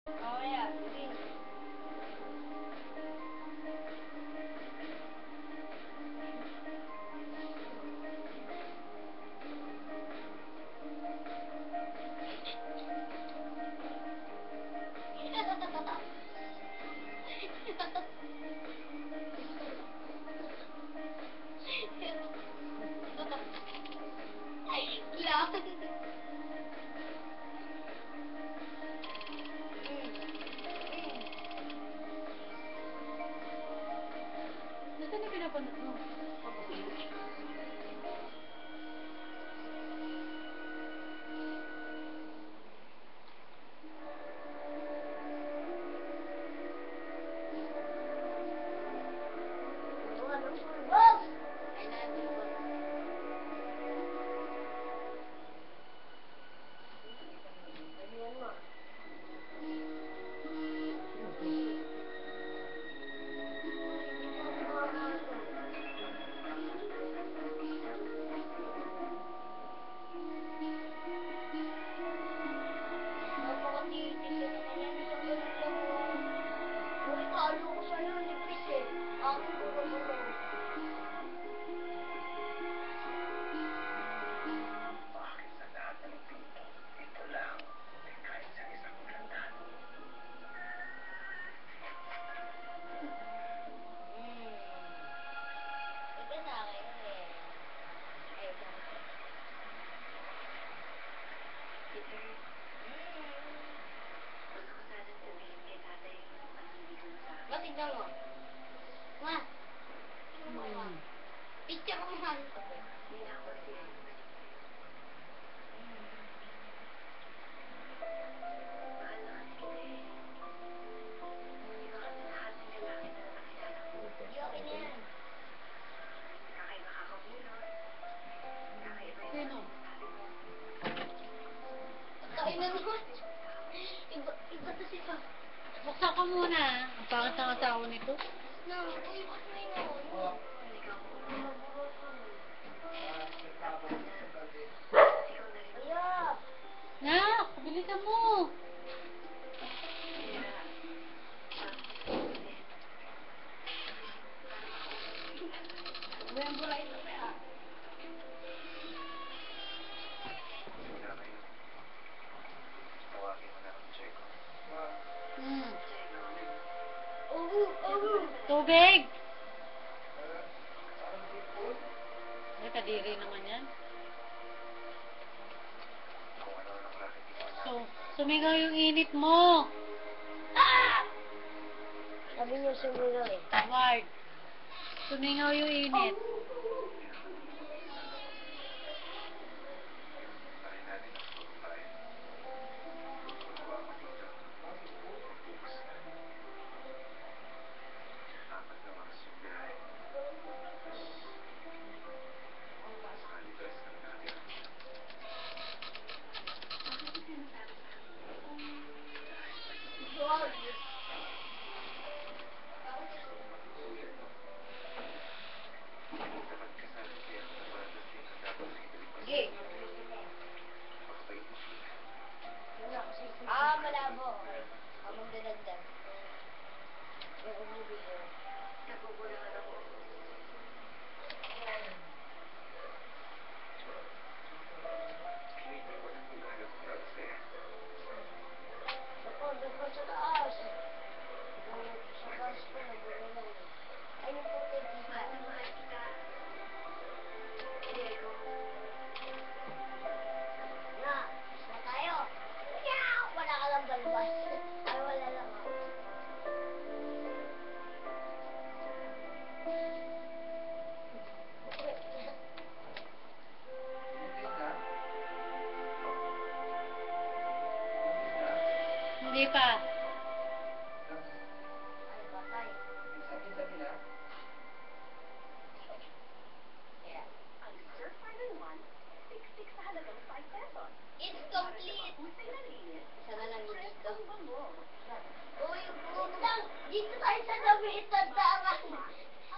Oh, yeah. Nasaan na pinapanood mo? Bakit sa lahat ng pinto, ito lang ay kahit sa isang ulandan? Ito sa akin eh. Ay, ito. Gusto ko sana sabihin kay tatay ang hindi ko nasabi. Ba't tignan mo? Ma. Tignan mo nga. Picture ko man. Hindi na ako serious. Mahal na kasi kita eh. Hindi ka kasi lahat ng lalaki na nakilala ko. Okay na yan. Kakaiba ka kumilot. Kakaiba yung Sino? sabi mo. Kain na naman. Iba to si Pa. Buksan ka muna. Ang pangit ng asawa nito. No, uy, ba't may no? Ikaw mo. Yeah. Nak, bilisan mo. Membra ito kaya. Simula ngayon, tawagin mo na ang Checo. Hmm. Oh. Tubig. Ay, kadiri naman yan. Kung ano ang klase ginawa So, sumigaw yung init mo. Sabi niyo sumigaw eh. Mark. Sumingaw yung init. Tayo natin ang pagbabayan. Magawa mo dito. Ubus na. Apat na oras yung biyahe. Sakali best ang natin. Dapat ka sa kaya na marating ang dapat sa ibalik mo. Sige. Pakabait mo. Malabo. Amang dalandan. Nagugulangan ako. Hindi ko alam kung gaano ko para sa'yo. Doon pa sa taas. Sa taas ko nagugulan. Ay, yung puti dito. Mahal na mahal kita. Diego. Na, na tayo. Meow! Wala ka lang balbas. Ay, wala lang ako. Hindi pa. Ay, patay. Yeah. Ang Surf 5-in-1, 66 na halagang 5 pesos. It's complete. Husay na linis. Isa na lang yung dito. Ang bango. Uy, huwag lang. Dito tayo sa gabi. Tandaran.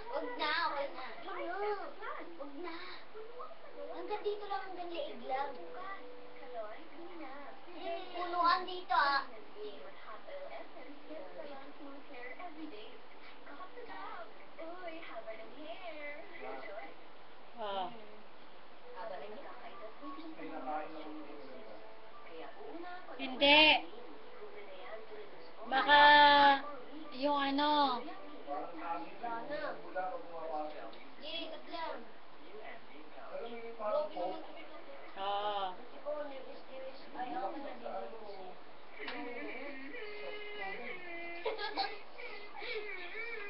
Huwag na, huwag na. Huwag na. Hanggang dito lang, hanggang liig lang. Kaloy, hindi na. Punuan dito ah. See what happens. Hindi. Baka yung ano. Hindi, ikot lang. Grabe naman ito pinuto. Oo. Ikaw, nervous. Ay, ako na nabibigyan.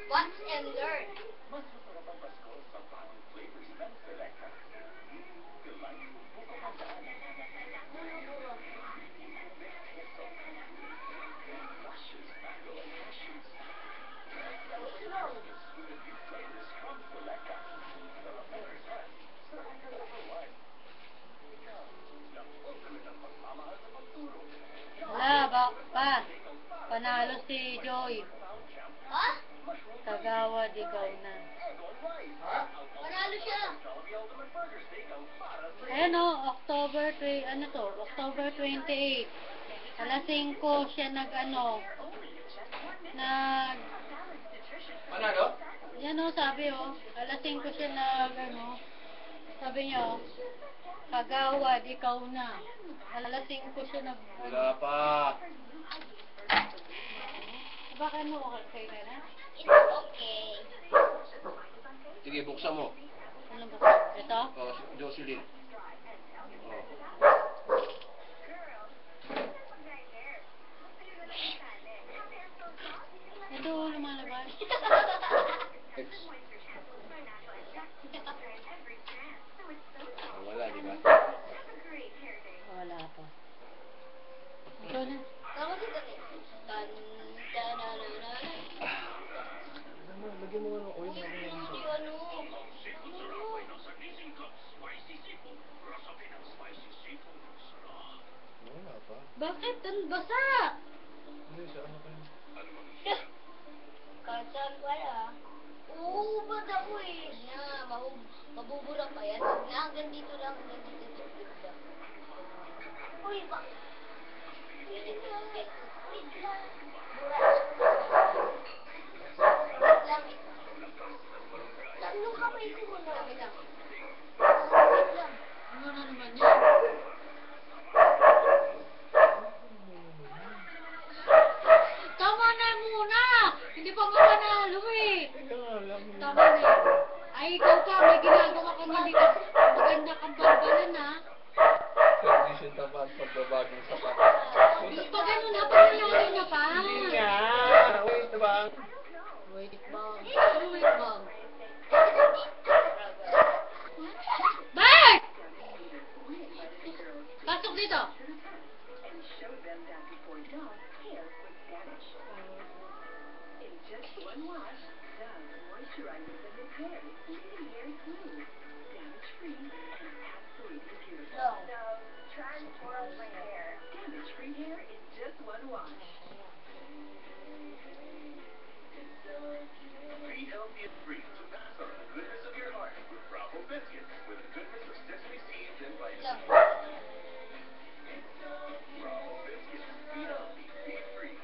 Watch and learn. Mas masarap ang Pasko sa bagong flavors ng Selecta. Delightful buko pandan. Luscious mango and cashews. Sweet flavors from Selecta. Sarap na Christmas. Selecta #1. Ikaw, yung ultimate ang pagmamahal sa pagtulog. Wala, pa. Panalo si Joy. Ha? Kagawad, ikaw na. Panalo siya. Ayan o, October 28. Alas 5 siya Panalo? yan o, sabi o, alas 5 siya sabi niya o, Kagawad, ikaw na. Alas 5 siya Wala pa. Baka okay na na? It's okay. Sige, buksan mo. Ano ba? Ito? Oh, Jocelyn. Oh. Ito, lumalabas. X. Oh, wala, di ba? Wala pa. Ito na. Tama si Tati. Lagyan mo ano, oil na Hindi ano. Wala pa. Bakit? Ang basa! Hindi, sa ano pa yun? Kahit saan wala. Oo, ba't ako eh. Mabubura pa yan. Hanggang dito lang. Hanggang dito. Uy, ba? Wait lang. Bura. Wait lang. Nung kamay ko muna. Wait lang. Wait lang. Ano na naman yan? Tama na muna! Hindi pa nga panalo eh! Teka nga, alam mo. Tama na eh. Ay, ikaw pa, may ginagawa kang hindi ka maganda kang barbalan ha. Condition tama at pagbabagong sapat. Pa ganun ha, panalangin na pa. Hindi nga. Wait ba? Wait bang. Ano wait bang? Bert! Pasok dito. And showed them that before Dove, hair was damaged. In just one wash, Dove moisturizes and repairs, leaving hair smooth, damage-free, and absolutely beautiful. No. Transform my hair. Damage-free hair in just one wash. Be healthy and free to pass on the goodness of your heart with Bravo Biscuits with the goodness of sesame seeds and vitamin. Bravo Biscuits. Be healthy. Be free.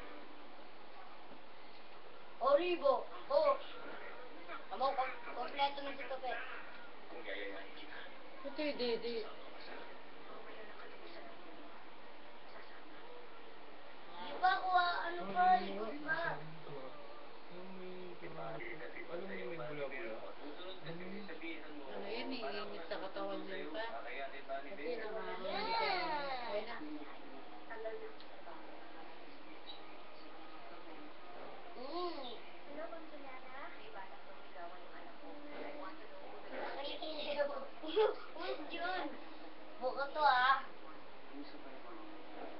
Oribo. Oh. Amo, kompleto na si Kape. Kung yayayain kita. Ito yung didi. Di ba ako ano pa? Ikot pa. Ano mo yung may bula-bula? Ano yan eh, init sa katawan niyo pa. Kasi nangaroon ka. Kaya na. Uy, John. Buka to ah.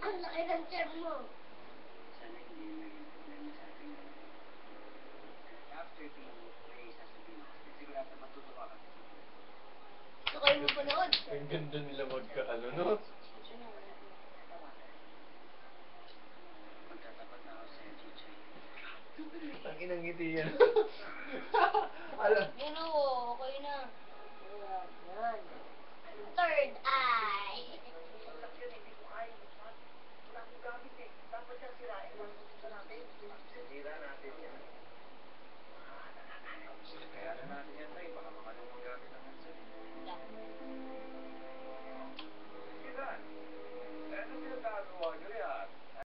Ang laki ng chair mo. Gusto kayo mo panood? Ang ganda nila magkaano, no? Ang inang ngiti yan. Alam. Yan o, okay na. Yan. Third eye. Dapat siyang sirain.